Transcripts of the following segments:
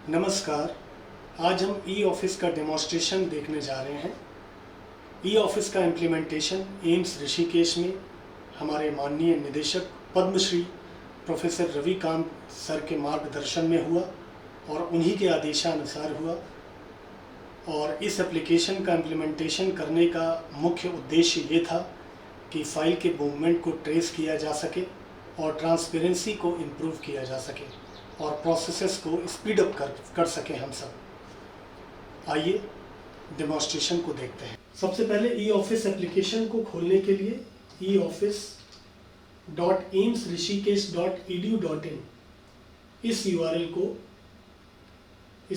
नमस्कार। आज हम ई ऑफिस का डेमोन्स्ट्रेशन देखने जा रहे हैं। ई ऑफिस का इम्प्लीमेंटेशन एम्स ऋषिकेश में हमारे माननीय निदेशक पद्मश्री प्रोफेसर रविकांत सर के मार्गदर्शन में हुआ और उन्हीं के आदेशानुसार हुआ। और इस एप्लीकेशन का इम्प्लीमेंटेशन करने का मुख्य उद्देश्य ये था कि फ़ाइल के मूवमेंट को ट्रेस किया जा सके और ट्रांसपेरेंसी को इम्प्रूव किया जा सके और प्रोसेसेस को स्पीड अप कर सकें हम सब। आइए डेमोन्स्ट्रेशन को देखते हैं। सबसे पहले ई ऑफिस एप्लीकेशन को खोलने के लिए eoffice.amsrishikesh.edu.in इस URL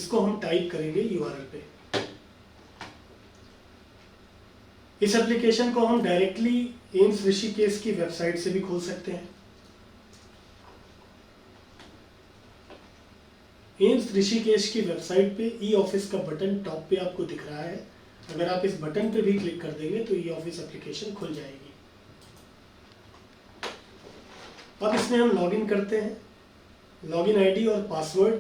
को हम टाइप करेंगे URL पे। इस एप्लीकेशन को हम डायरेक्टली एम्स ऋषिकेश की वेबसाइट से भी खोल सकते हैं। एम्स ऋषिकेश की वेबसाइट पे ई ऑफिस का बटन टॉप पे आपको दिख रहा है। अगर आप इस बटन पे भी क्लिक कर देंगे तो ई ऑफिस एप्लीकेशन खुल जाएगी। अब इसमें हम लॉगिन करते हैं। लॉगिन आईडी और पासवर्ड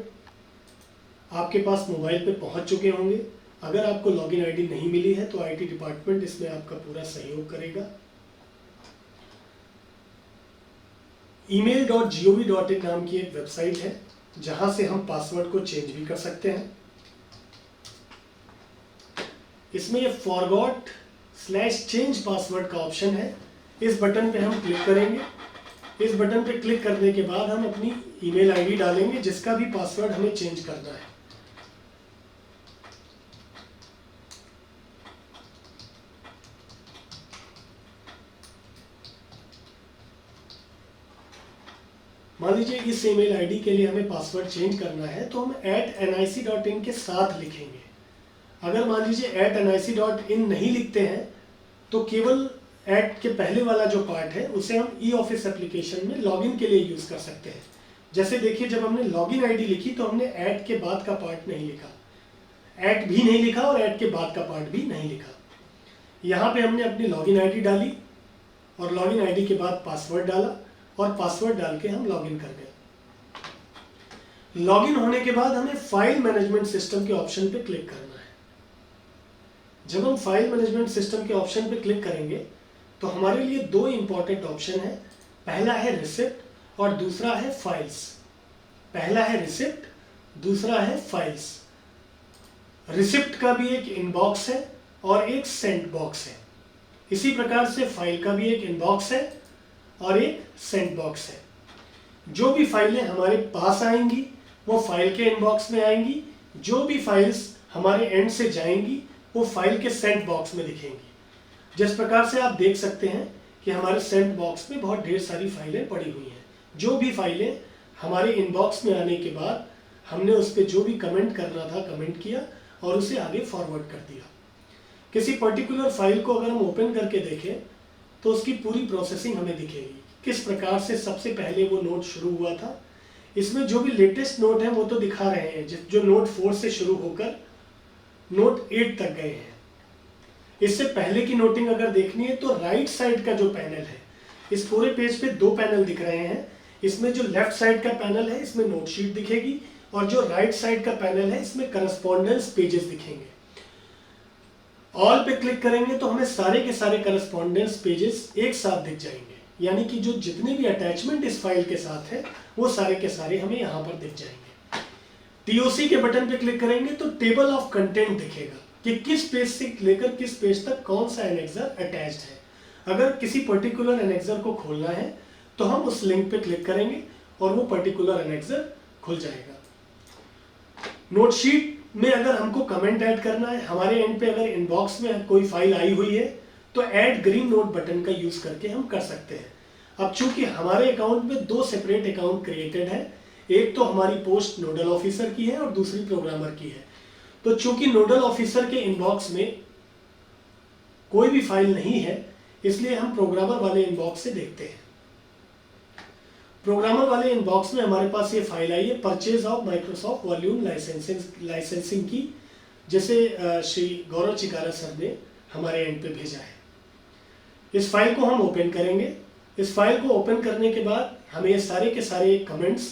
आपके पास मोबाइल पे पहुंच चुके होंगे। अगर आपको लॉगिन आईडी नहीं मिली है तो आईटी डिपार्टमेंट इसमें आपका पूरा सहयोग करेगा। email.gov.in नाम की एक वेबसाइट है जहां से हम पासवर्ड को चेंज भी कर सकते हैं। इसमें ये forgot/change पासवर्ड का ऑप्शन है। इस बटन पे हम क्लिक करेंगे। इस बटन पे क्लिक करने के बाद हम अपनी ईमेल आईडी डालेंगे जिसका भी पासवर्ड हमें चेंज करना है। मान लीजिए इस ईमेल आईडी के लिए हमें पासवर्ड चेंज करना है तो हम @nic.in के साथ लिखेंगे। अगर मान लीजिए @nic.in नहीं लिखते हैं तो केवल के पहले वाला जो पार्ट है उसे हम ई ऑफिस एप्लीकेशन में लॉगिन के लिए यूज कर सकते हैं। जैसे देखिए, जब हमने लॉगिन आईडी लिखी तो हमने के बाद का पार्ट नहीं लिखा, भी नहीं लिखा और के बाद का पार्ट भी नहीं लिखा। यहाँ पे हमने अपनी लॉगिन आईडी डाली और लॉगिन आईडी के बाद पासवर्ड डाला और पासवर्ड डाल के हम लॉगिन कर गए। लॉगिन होने के बाद हमें फाइल मैनेजमेंट सिस्टम के ऑप्शन पे क्लिक करना है। जब हम फाइल मैनेजमेंट सिस्टम के ऑप्शन पे क्लिक करेंगे तो हमारे लिए दो इंपॉर्टेंट ऑप्शन है। पहला है रिसिप्ट और दूसरा है फाइल्स। पहला है रिसिप्ट, दूसरा है फाइल्स। रिसिप्ट का भी एक इनबॉक्स है और एक सेंट बॉक्स है। इसी प्रकार से फाइल का भी एक इनबॉक्स है और एक सेंट बॉक्स है। जो भी फाइलें हमारे पास आएंगी वो फाइल के इनबॉक्स में आएंगी। जो भी फाइल्स हमारे एंड से जाएंगी वो फाइल के सेंट बॉक्स में दिखेंगी। जिस प्रकार से आप देख सकते हैं कि हमारे सेंट बॉक्स में बहुत ढेर सारी फाइलें पड़ी हुई हैं। जो भी फाइलें हमारे इनबॉक्स में आने के बाद हमने उस पर जो भी कमेंट करना था कमेंट किया और उसे आगे फॉरवर्ड कर दिया। किसी पर्टिकुलर फाइल को अगर हम ओपन करके देखें तो उसकी पूरी प्रोसेसिंग हमें दिखेगी। किस प्रकार से सबसे पहले वो नोट शुरू हुआ था। इसमें जो भी लेटेस्ट नोट है वो तो दिखा रहे हैं, जो नोट 4 से शुरू होकर नोट 8 तक गए हैं। इससे पहले की नोटिंग अगर देखनी है तो राइट साइड का जो पैनल है, इस पूरे पेज पे 2 पैनल दिख रहे हैं। इसमें जो लेफ्ट साइड का पैनल है इसमें नोट शीट दिखेगी और जो राइट साइड का पैनल है इसमें करस्पॉन्डेंस पेजेस दिखेंगे। ऑल पे क्लिक करेंगे तो हमें सारे के सारे करस्पॉन्डेंस पेजेस एक साथ दिख जाएंगे, यानी कि जो जितने भी अटैचमेंट इस फाइल के साथ है वो सारे के सारे हमें यहाँ पर दिख जाएंगे। टीओसी के बटन पे क्लिक करेंगे तो टेबल ऑफ कंटेंट दिखेगा कि किस पेज से लेकर किस पेज तक कौन सा एनेक्सर अटैच्ड है। अगर किसी पर्टिकुलर एनेक्सर को खोलना है तो हम उस लिंक पे क्लिक करेंगे और वो पर्टिकुलर एनेक्सर खुल जाएगा। नोट शीट में अगर हमको कमेंट ऐड करना है, हमारे एंड पे अगर इनबॉक्स में कोई फाइल आई हुई है तो ऐड ग्रीन नोट बटन का यूज करके हम कर सकते हैं। अब चूंकि हमारे अकाउंट में 2 सेपरेट अकाउंट क्रिएटेड है, एक तो हमारी पोस्ट नोडल ऑफिसर की है और दूसरी प्रोग्रामर की है। तो चूंकि नोडल ऑफिसर के इनबॉक्स में कोई भी फाइल नहीं है इसलिए हम प्रोग्रामर वाले इनबॉक्स से देखते हैं। प्रोग्रामर वाले इनबॉक्स में हमारे पास ये फाइल आई है, purchase of Microsoft volume licensing की, जिसे श्री गौरव चिकारा सर ने हमारे एंड पे भेजा है। इस फाइल को हम ओपन करेंगे। इस फाइल को ओपन करने के बाद हमें ये सारे के सारे कमेंट्स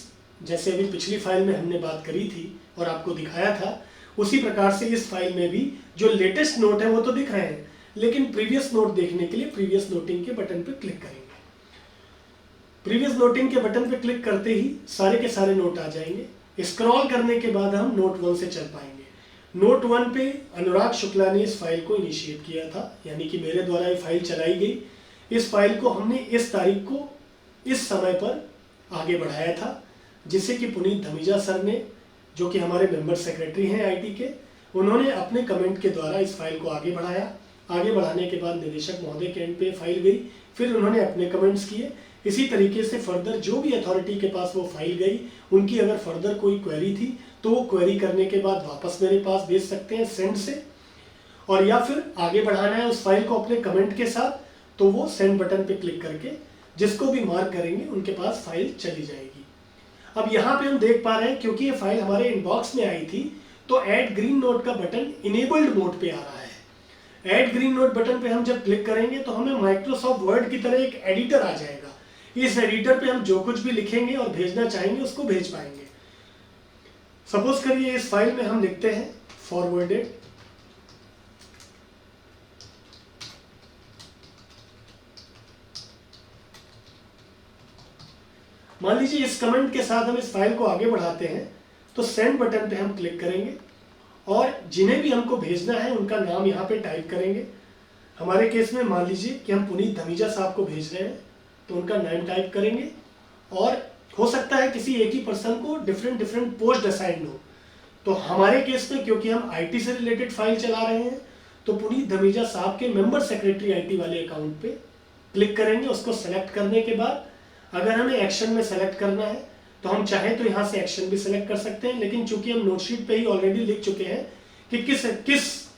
जैसे अभी पिछली फाइल में हमने बात करी थी और आपको दिखाया था, उसी प्रकार से इस फाइल में भी जो लेटेस्ट नोट है वो तो दिख रहे हैं, लेकिन प्रीवियस नोट देखने के लिए प्रीवियस नोटिंग के बटन पर क्लिक करेंगे। प्रीवियस नोटिंग के बटन पर क्लिक करते ही सारे के सारे नोट आ जाएंगे। स्क्रॉल करने के बाद हम नोट 1 से चल पाएंगे। नोट 1 पे अनुराग शुक्ला ने इस फाइल को इनिशिएट किया था, यानी कि मेरे द्वारा ये फाइल चलाई गई। इस फाइल को हमने इस तारीख को इस समय पर आगे बढ़ाया था, जिसे कि पुनीत धमीजा सर ने, जो कि हमारे मेंबर सेक्रेटरी हैं आईटी के, उन्होंने अपने कमेंट के द्वारा इस फाइल को आगे बढ़ाया। आगे बढ़ाने के बाद निदेशक महोदय के एंड पे फाइल गई, फिर उन्होंने अपने कमेंट्स किए। इसी तरीके से फर्दर जो भी अथॉरिटी के पास वो फाइल गई, उनकी अगर फर्दर कोई क्वेरी थी तो वो क्वेरी करने के बाद वापस मेरे पास भेज सकते हैं सेंड से, और या फिर आगे बढ़ाना है उस फाइल को अपने कमेंट के साथ, तो वो सेंड बटन पे क्लिक करके जिसको भी मार्क करेंगे उनके पास फाइल चली जाएगी। अब यहाँ पे हम देख पा रहे हैं, क्योंकि ये फाइल हमारे इनबॉक्स में आई थी, तो ऐड ग्रीन नोट का बटन इनेबल्ड मोड पे आ रहा है। ऐड ग्रीन नोट बटन पे हम जब क्लिक करेंगे तो हमें माइक्रोसॉफ्ट वर्ड की तरह एक एडिटर आ जाएगा। इस एडिटर पे हम जो कुछ भी लिखेंगे और भेजना चाहेंगे उसको भेज पाएंगे। सपोज करिए इस फाइल में हम लिखते हैं फॉरवर्डेड, मान लीजिए इस कमेंट के साथ हम इस फाइल को आगे बढ़ाते हैं, तो सेंड बटन पे हम क्लिक करेंगे और जिन्हें भी हमको भेजना है उनका नाम यहाँ पे टाइप करेंगे। हमारे केस में मान लीजिए कि हम पुनीत धमीजा साहब को भेज रहे हैं, तो उनका नाम टाइप करेंगे। और हो सकता है किसी एक ही पर्सन को डिफरेंट पोस्ट असाइंड हो, तो हमारे केस में क्योंकि हम आईटी से रिलेटेड फाइल चला रहे हैं, तो पुनीत धमीजा साहब के मेंबर सेक्रेटरी आईटी वाले अकाउंट पे क्लिक करेंगे। उसको सेलेक्ट करने के बाद अगर हमें एक्शन में सेलेक्ट करना है तो हम चाहें तो यहाँ से एक्शन भी सेलेक्ट कर सकते हैं, लेकिन चूंकि हम नोटशीट पे ही ऑलरेडी लिख चुके हैं कि किस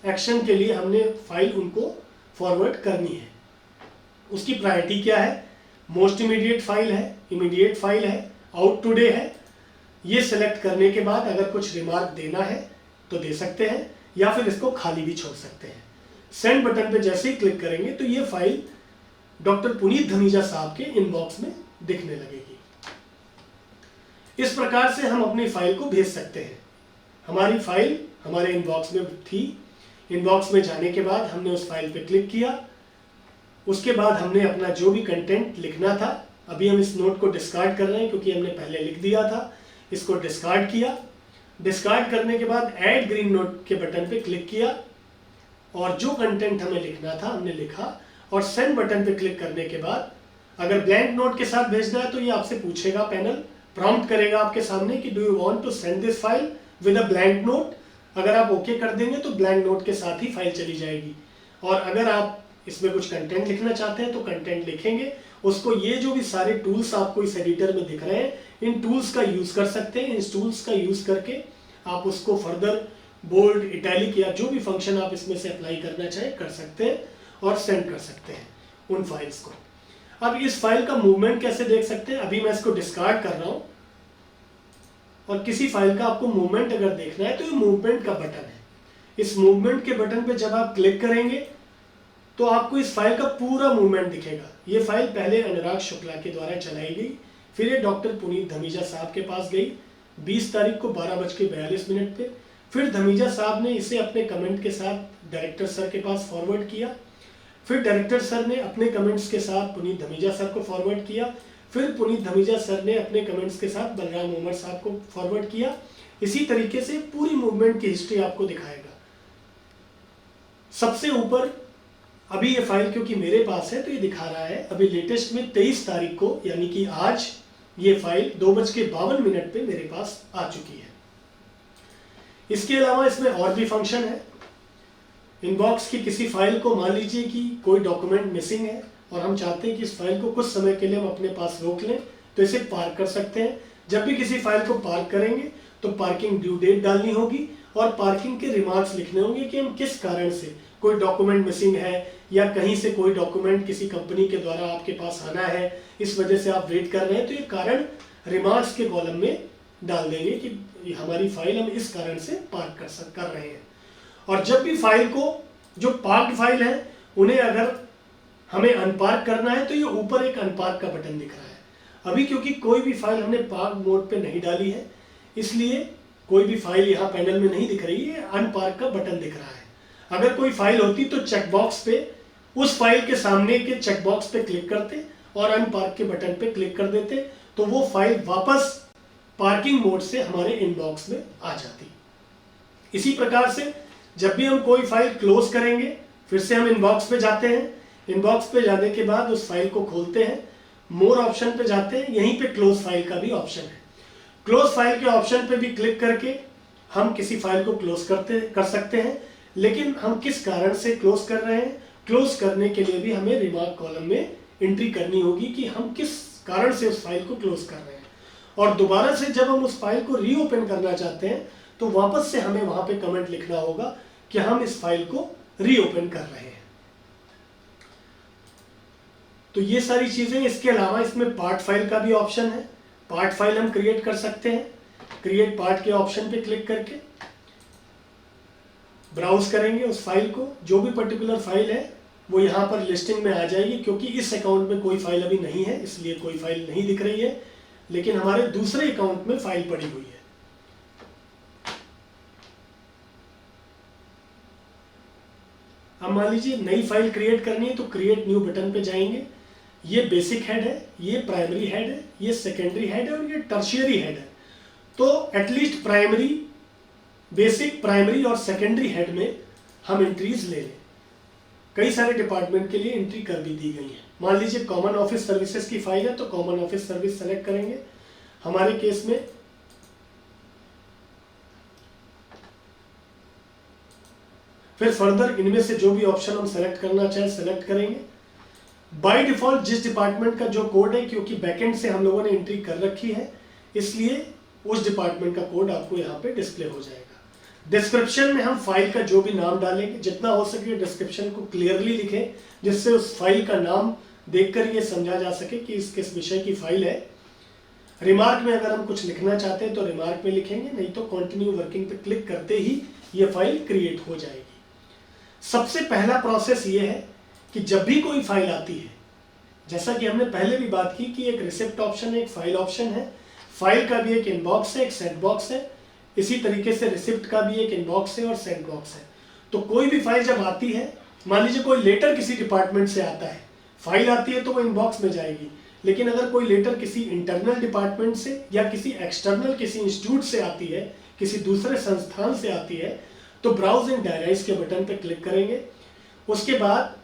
एक्शन के लिए हमने फाइल उनको फॉरवर्ड करनी है, उसकी प्रायोरिटी क्या है, मोस्ट इमीडिएट फाइल है, इमीडिएट फाइल है, आउट टुडे है। ये सेलेक्ट करने के बाद अगर कुछ रिमार्क देना है तो दे सकते हैं, या फिर इसको खाली भी छोड़ सकते हैं। सेंड बटन पे जैसे ही क्लिक करेंगे तो ये फाइल डॉक्टर पुनीत धमीजा साहब के इनबॉक्स में दिखने लगेगी। इस प्रकार से हम अपनी फाइल को भेज सकते हैं। हमारी फाइल हमारे इनबॉक्स में थी, इनबॉक्स में जाने के बाद हमने उस फाइल पे क्लिक किया। उसके बाद हमने अपना जो भी कंटेंट लिखना था, अभी हम इस नोट को डिस्कार्ड कर रहे हैं क्योंकि हमने पहले लिख दिया था, इसको डिस्कार्ड किया। डिस्कार्ड करने के बाद ऐड ग्रीन नोट के बटन पे क्लिक किया और जो कंटेंट हमें लिखना था हमने लिखा, और सेंड बटन पे क्लिक करने के बाद अगर ब्लैंक नोट के साथ भेजना है तो ये आपसे पूछेगा, पैनल प्रॉम्प्ट करेगा आपके सामने कि do you want to send this file with a blank note. अगर आप ओके कर देंगे तो ब्लैंक नोट के साथ ही फाइल चली जाएगी, और अगर आप इसमें कुछ कंटेंट लिखना चाहते हैं तो कंटेंट लिखेंगे उसको। ये जो भी सारे टूल्स आपको इस एडिटर में दिख रहे हैं, इन टूल्स का यूज कर सकते हैं। इन टूल्स का यूज करके आप उसको फर्दर बोल्ड, इटैलिक या जो भी फंक्शन आप इसमें से अप्लाई करना चाहें कर सकते हैं और सेंड कर सकते हैं उन फाइल्स को। अब इस फाइल का मूवमेंट कैसे देख सकते हैं, अभी मैं इसको डिस्कार्ड कर रहा हूं, और किसी फाइल का आपको मूवमेंट अगर देखना है तो ये मूवमेंट का बटन है। इस मूवमेंट के बटन पे जब आप क्लिक करेंगे तो आपको इस फाइल का पूरा मूवमेंट दिखेगा। ये फाइल पहले अनुराग शुक्ला के द्वारा चलाई गई, फिर ये डॉक्टर पुनीत धमीजा साहब के पास गई 20 तारीख को 12:42 पे। फिर धमीजा साहब ने इसे अपने कमेंट के साथ डायरेक्टर सर के पास फॉरवर्ड किया। फिर डायरेक्टर सर ने अपने कमेंट्स के साथ पुनीत धमीजा सर को फॉरवर्ड किया। फिर पुनीत धमीजा सर ने अपने कमेंट्स के साथ बलराम उमर साहब को फॉरवर्ड किया। इसी तरीके से पूरी मूवमेंट की हिस्ट्री आपको दिखाएगा। सबसे ऊपर अभी ये फाइल क्योंकि मेरे पास है तो ये दिखा रहा है अभी लेटेस्ट में 23 तारीख को, यानी कि आज ये फाइल 2:52 पे मेरे पास आ चुकी है। इसके अलावा इसमें और भी फंक्शन है। इनबॉक्स की किसी फाइल को मान लीजिए कि कोई डॉक्यूमेंट मिसिंग है और हम चाहते हैं कि इस फाइल को कुछ समय के लिए हम अपने पास रोक लें, तो इसे पार्क कर सकते हैं। जब भी किसी फाइल को पार्क करेंगे तो पार्किंग ड्यू डेट डालनी होगी और पार्किंग के रिमार्क्स लिखने होंगे कि हम किस कारण से, कोई डॉक्यूमेंट मिसिंग है या कहीं से कोई डॉक्यूमेंट किसी कंपनी के द्वारा आपके पास आना है, इस वजह से आप वेट कर रहे हैं, तो ये कारण रिमार्क्स के कॉलम में डाल देंगे कि हमारी फाइल हम इस कारण से पार्क कर रहे हैं। और जब भी फाइल को, जो पार्क्ड फाइल है उन्हें अगर हमें अनपार्क करना है तो ये ऊपर एक अनपार्क का बटन दिख रहा है। अभी क्योंकि कोई भी फाइल हमने पार्क मोड पे नहीं डाली है, इसलिए कोई भी फाइल यहाँ पैनल में नहीं दिख रही है, अनपार्क का बटन दिख रहा है। अगर कोई फाइल होती तो चेकबॉक्स पे, उस फाइल के सामने के चेकबॉक्स पे क्लिक करते और अनपार्क के बटन पे क्लिक कर देते, तो वो फाइल वापस पार्किंग मोड से हमारे इनबॉक्स में आ जाती। इसी प्रकार से जब भी हम कोई फाइल क्लोज करेंगे, फिर से हम इनबॉक्स पे जाते हैं, इनबॉक्स पे जाने के बाद उस फाइल को खोलते हैं, मोर ऑप्शन पे जाते हैं, यहीं पे क्लोज फाइल का भी ऑप्शन है। क्लोज फाइल के ऑप्शन पे भी क्लिक करके हम किसी फाइल को क्लोज कर सकते हैं, लेकिन हम किस कारण से क्लोज कर रहे हैं, क्लोज करने के लिए भी हमें रिमार्क कॉलम में एंट्री करनी होगी कि हम किस कारण से उस फाइल को क्लोज कर रहे हैं। और दोबारा से जब हम उस फाइल को रीओपन करना चाहते हैं तो वापस से हमें वहां पे कमेंट लिखना होगा कि हम इस फाइल को रीओपन कर रहे हैं। तो ये सारी चीजें, इसके अलावा इसमें पार्ट फाइल का भी ऑप्शन है। पार्ट फाइल हम क्रिएट कर सकते हैं। क्रिएट पार्ट के ऑप्शन पे क्लिक करके ब्राउज करेंगे उस फाइल को, जो भी पर्टिकुलर फाइल है वो यहाँ पर लिस्टिंग में आ जाएगी। क्योंकि इस अकाउंट में कोई फाइल अभी नहीं है, इसलिए कोई फाइल नहीं दिख रही है, लेकिन हमारे दूसरे अकाउंट में फाइल पड़ी हुई है। अब मान लीजिए नई फाइल क्रिएट करनी है तो क्रिएट न्यू बटन पे जाएंगे। ये बेसिक हेड है, ये प्राइमरी हेड है, ये सेकेंडरी हेड है और ये टर्शियरी हेड है। तो एटलीस्ट प्राइमरी, बेसिक, प्राइमरी और सेकेंडरी हेड में हम एंट्रीज ले लें। कई सारे डिपार्टमेंट के लिए एंट्री कर भी दी गई है। मान लीजिए कॉमन ऑफिस सर्विसेज की फाइल है तो कॉमन ऑफिस सर्विस सेलेक्ट करेंगे। हमारे केस में फिर फर्दर इनमें से जो भी ऑप्शन हम सेलेक्ट करना चाहें सेलेक्ट करेंगे। बाय डिफॉल्ट जिस डिपार्टमेंट का जो कोड है, क्योंकि बैकएंड से हम लोगों ने एंट्री कर रखी है, इसलिए उस डिपार्टमेंट का कोड आपको यहाँ पे डिस्प्ले हो जाएगा। डिस्क्रिप्शन में हम फाइल का जो भी नाम डालेंगे, जितना हो सके डिस्क्रिप्शन को क्लियरली लिखें, जिससे उस फाइल का नाम देखकर ये समझा जा सके कि इस किस विषय की फाइल है। रिमार्क में अगर हम कुछ लिखना चाहते हैं तो रिमार्क में लिखेंगे, नहीं तो कंटिन्यू वर्किंग पे क्लिक करते ही ये फाइल क्रिएट हो जाएगी। सबसे पहला प्रोसेस ये है कि जब भी कोई फाइल आती है, जैसा कि हमने पहले भी बात की कि एक रिसिप्ट ऑप्शन है, एक फाइल ऑप्शन है, फाइल का भी एक इनबॉक्स है, एक सेट बॉक्स है, इसी तरीके से रिसिप्ट का भी एक इनबॉक्स है और सेट बॉक्स है। तो कोई भी फाइल जब आती है, मान लीजिए कोई लेटर किसी डिपार्टमेंट से आता है, फाइल आती है तो वो इनबॉक्स में जाएगी। लेकिन अगर कोई लेटर किसी इंटरनल डिपार्टमेंट से या किसी एक्सटर्नल किसी इंस्टीट्यूट से आती है, किसी दूसरे संस्थान से आती है, तो ब्राउज इन डायरीज के बटन पर क्लिक करेंगे। उसके बाद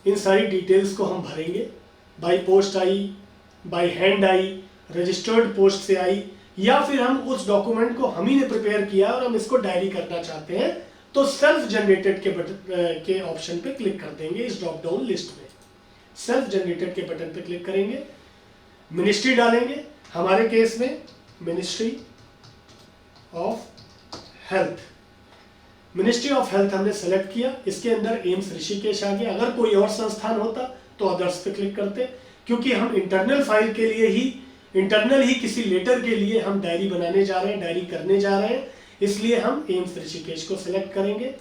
इन सारी डिटेल्स को हम भरेंगे। By post I, by hand I, registered post से आई, या फिर हम उस डॉक्यूमेंट को हम ही ने प्रिपेयर किया और हम इसको डायरी करना चाहते हैं, तो सेल्फ जनरेटेड के ऑप्शन पे क्लिक कर देंगे। इस ड्रॉप डाउन लिस्ट में सेल्फ जनरेटेड के बटन पे क्लिक करेंगे, मिनिस्ट्री डालेंगे। हमारे केस में ministry of health, ministry of health हमने सेलेक्ट किया। इसके अंदर एम्स ऋषिकेश आ गया। अगर कोई और संस्थान होता तो अदर्स पे क्लिक करते, क्योंकि हम इंटरनल फाइल के लिए ही, इंटरनल ही किसी लेटर के लिए हम डायरी बनाने जा रहे हैं, डायरी करने जा रहे हैं, इसलिए हम एम्स ऋषिकेश को सेलेक्ट करेंगे।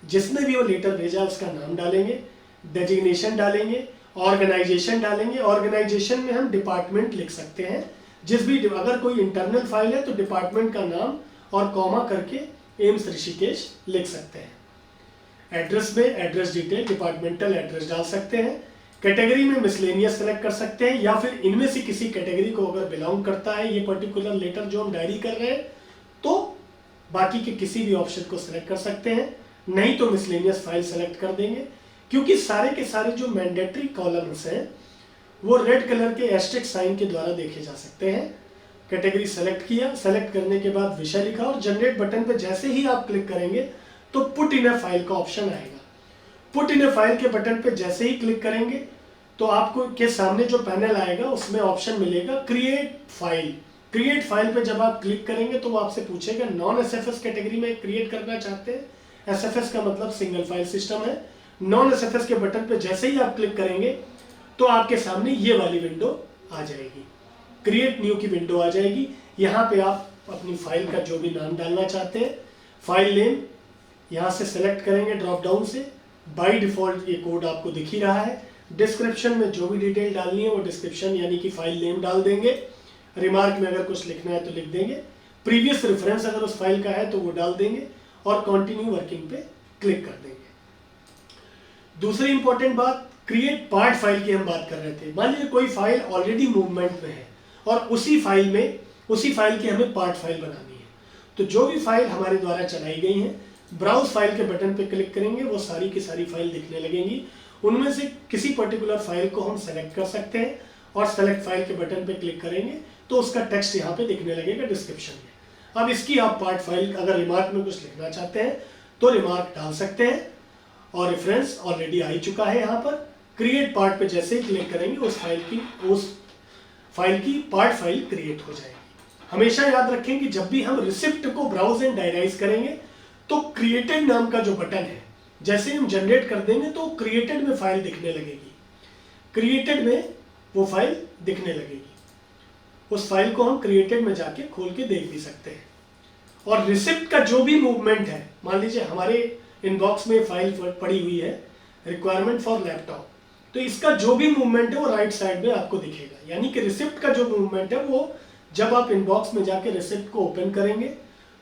जिसने भी वो लेटर भेजा उसका नाम डालेंगे, डेजिग्नेशन डालेंगे, ऑर्गेनाइजेशन डालेंगे। ऑर्गेनाइजेशन में हम डिपार्टमेंट लिख सकते हैं, जिस भी, अगर कोई इंटरनल फाइल है तो डिपार्टमेंट का नाम और कॉमा करके एम्स ऋषिकेश लिख सकते हैं। एड्रेस में एड्रेस डिटेल, डिपार्टमेंटल एड्रेस डाल सकते हैं। कैटेगरी में मिसलेनियस सेलेक्ट कर सकते हैं, या फिर इनमें से किसी कैटेगरी को अगर बिलोंग करता है ये पर्टिकुलर लेटर जो हम डायरी कर रहे हैं, तो बाकी के किसी भी ऑप्शन को सिलेक्ट कर सकते हैं। नहीं तो मिसलेनियस फाइल सेलेक्ट कर देंगे, क्योंकि सारे के सारे जो मैंडेटरी कॉलम्स हैं वो रेड कलर के एस्टेरिक साइन के द्वारा देखे जा सकते हैं। कैटेगरी सेलेक्ट किया, सेलेक्ट करने के बाद विषय लिखा और जनरेट बटन पे जैसे ही आप क्लिक करेंगे तो पुट इन अ फाइल का ऑप्शन आएगा। पुट इन अ फाइल के बटन पे जैसे ही क्लिक करेंगे तो आपको के सामने जो पैनल आएगा उसमें ऑप्शन मिलेगा क्रिएट फाइल। क्रिएट फाइल पे जब आप क्लिक करेंगे तो वो आपसे पूछेगा नॉन एसएफएस कैटेगरी में क्रिएट करना चाहते हैं। एसएफएस का मतलब सिंगल फाइल सिस्टम है। नॉन एसएफएस के बटन पे जैसे ही आप क्लिक करेंगे तो आपके सामने ये वाली विंडो आ जाएगी, क्रिएट न्यू की विंडो आ जाएगी। यहाँ पे आप अपनी फाइल का जो भी नाम डालना चाहते हैं, फाइल नेम यहाँ से सेलेक्ट करेंगे ड्रॉप डाउन से। बाय डिफॉल्ट ये कोड आपको दिख ही रहा है, डिस्क्रिप्शन में जो भी डिटेल डालनी है वो डिस्क्रिप्शन यानी कि फाइल नेम डाल देंगे, रिमार्क में अगर कुछ लिखना है तो लिख देंगे, प्रीवियस रेफरेंस अगर उस फाइल का है तो वो डाल देंगे और कंटिन्यू वर्किंग पे क्लिक कर देंगे। दूसरी इंपॉर्टेंट बात, क्रिएट पार्ट फाइल की हम बात कर रहे थे। मान लीजिए कोई फाइल ऑलरेडी मूवमेंट में है और उसी फाइल की हमें पार्ट फाइल बनानी है, तो जो भी फाइल हमारे द्वारा चलाई गई है, ब्राउज फाइल के बटन पे क्लिक करेंगे, वो सारी की सारी फाइल दिखने लगेंगी। उनमें से किसी पर्टिकुलर फाइल को हम सेलेक्ट कर सकते हैं और सेलेक्ट फाइल के बटन पे क्लिक करेंगे तो उसका टेक्स्ट यहाँ पे दिखने लगेगा डिस्क्रिप्शन में। अब इसकी आप पार्ट फाइल, अगर रिमार्क में कुछ लिखना चाहते हैं तो रिमार्क डाल सकते हैं और रेफरेंस ऑलरेडी आ ही चुका है यहाँ पर। क्रिएट पार्ट पे जैसे ही क्लिक करेंगे उस फाइल की पार्ट फाइल क्रिएट हो जाएगी। हमेशा याद रखें कि जब भी हम रिसिप्ट को ब्राउज एंड डायराइज करेंगे तो क्रिएटेड नाम का जो बटन है, जैसे हम जनरेट कर देंगे तो क्रिएटेड में फाइल दिखने लगेगी, क्रिएटेड में वो फाइल दिखने लगेगी। उस फाइल को हम क्रिएटेड में जाके खोल के देख भी सकते हैं। और रिसिप्ट का जो भी मूवमेंट है, मान लीजिए हमारे इनबॉक्स में फाइल पड़ी हुई है रिक्वायरमेंट फॉर लैपटॉप, तो इसका जो भी मूवमेंट है वो राइट साइड में आपको दिखेगा। यानी कि रिसिप्ट का जो मूवमेंट है वो जब आप इनबॉक्स में जाके रिसिप्ट को ओपन करेंगे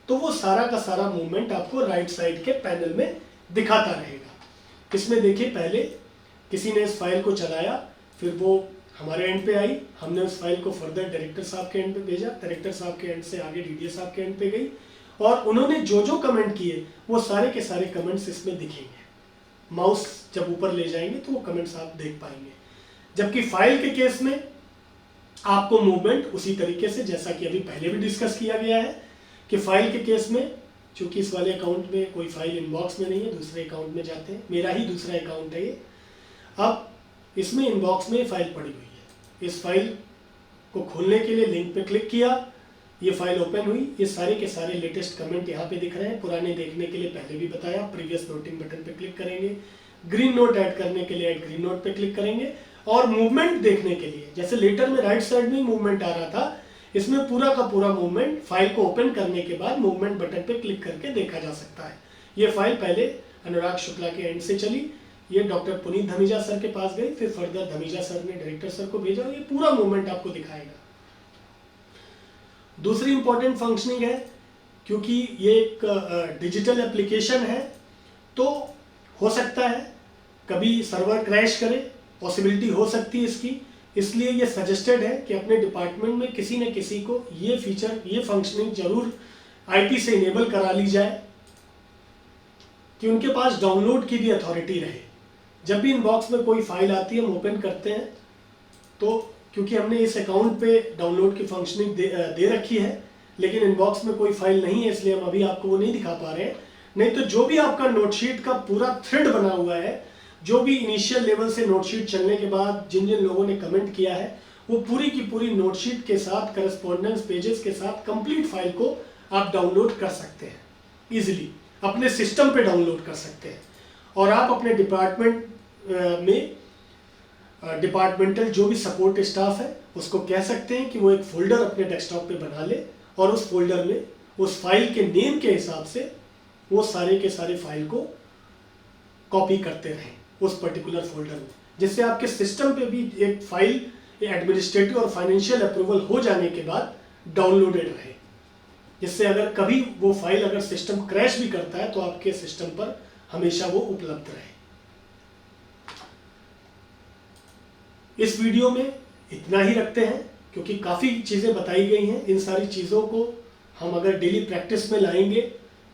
तो वो सारा का सारा मूवमेंट आपको राइट साइड के पैनल में दिखाता रहेगा। इसमें देखिए, पहले किसी ने इस फाइल को चलाया, फिर वो हमारे एंड पे आई, हमने उस फाइल को फर्दर डायरेक्टर साहब के एंड पे भेजा, डायरेक्टर साहब के एंड से आगे डीडीए साहब के एंड पे गई और उन्होंने जो जो कमेंट किए वो सारे के सारे कमेंट्स इसमें दिखेंगे। माउस जब ऊपर ले जाएंगे तो वो कमेंट्स आप देख पाएंगे। जबकि फाइल के केस में आपको मूवमेंट उसी तरीके से, जैसा कि अभी पहले भी डिस्कस किया गया है कि फाइल के केस में चूंकि इस वाले अकाउंट में कोई फाइल इनबॉक्स में नहीं है, दूसरे अकाउंट में जाते हैं, मेरा ही दूसरा अकाउंट है ये। अब इसमें इनबॉक्स में फाइल पड़ी हुई है, इस फाइल को खोलने के लिए लिंक पे क्लिक किया, ये फाइल ओपन हुई, ये सारे के सारे लेटेस्ट कमेंट यहाँ पे दिख रहे हैं। पुराने देखने के लिए पहले भी बताया, प्रीवियस नोटिंग बटन पे क्लिक करेंगे, ग्रीन नोट ऐड करने के लिए ऐड ग्रीन नोट पे क्लिक करेंगे और मूवमेंट देखने के लिए, जैसे लेटर में राइट साइड में ही मूवमेंट आ रहा था, इसमें पूरा का पूरा मूवमेंट फाइल को ओपन करने के बाद मूवमेंट बटन पे क्लिक करके देखा जा सकता है। ये फाइल पहले अनुराग शुक्ला के एंड से चली, ये डॉक्टर पुनीत धमीजा सर के पास गई, फिर फर्दर धमीजा सर ने डायरेक्टर सर को भेजा, ये पूरा मूवमेंट आपको दिखाएगा। दूसरी इंपॉर्टेंट फंक्शनिंग है, क्योंकि ये एक डिजिटल एप्लीकेशन है तो हो सकता है कभी सर्वर क्रैश करे, पॉसिबिलिटी हो सकती है इसकी, इसलिए ये सजेस्टेड है कि अपने डिपार्टमेंट में किसी न किसी को ये फीचर, ये फंक्शनिंग जरूर आईटी से इनेबल करा ली जाए कि उनके पास डाउनलोड की भी अथॉरिटी रहे। जब भी इनबॉक्स में कोई फाइल आती है, हम ओपन करते हैं तो क्योंकि हमने इस अकाउंट पे डाउनलोड की फंक्शनिंग दे रखी है, लेकिन इनबॉक्स में कोई फाइल नहीं है इसलिए हम अभी आपको वो नहीं दिखा पा रहे हैं। नहीं तो जो भी आपका नोटशीट का पूरा थ्रेड बना हुआ है, जो भी इनिशियल लेवल से नोटशीट चलने के बाद जिन जिन लोगों ने कमेंट किया है, वो पूरी की पूरी नोटशीट के साथ, करस्पॉन्डेंस पेजेस के साथ कंप्लीट फाइल को आप डाउनलोड कर सकते हैं, इजीली अपने सिस्टम पे डाउनलोड कर सकते हैं। और आप अपने डिपार्टमेंट में डिपार्टमेंटल जो भी सपोर्ट स्टाफ है उसको कह सकते हैं कि वो एक फोल्डर अपने डेस्कटॉप पे बना ले और उस फोल्डर में उस फाइल के नेम के हिसाब से वो सारे के सारे फाइल को कॉपी करते रहें उस पर्टिकुलर फोल्डर में, जिससे आपके सिस्टम पे भी एक फाइल एडमिनिस्ट्रेटिव और फाइनेंशियल अप्रूवल हो जाने के बाद डाउनलोडेड रहे, जिससे अगर कभी वो फाइल अगर सिस्टम क्रैश भी करता है तो आपके सिस्टम पर हमेशा वो उपलब्ध रहे। इस वीडियो में इतना ही रखते हैं क्योंकि काफ़ी चीज़ें बताई गई हैं। इन सारी चीज़ों को हम अगर डेली प्रैक्टिस में लाएंगे,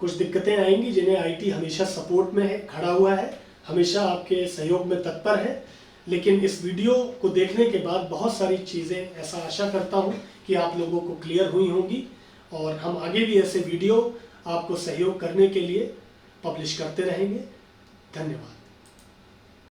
कुछ दिक्कतें आएंगी जिन्हें आईटी हमेशा सपोर्ट में है, खड़ा हुआ है, हमेशा आपके सहयोग में तत्पर है। लेकिन इस वीडियो को देखने के बाद बहुत सारी चीज़ें ऐसा आशा करता हूं कि आप लोगों को क्लियर हुई होंगी और हम आगे भी ऐसे वीडियो आपको सहयोग करने के लिए पब्लिश करते रहेंगे। धन्यवाद।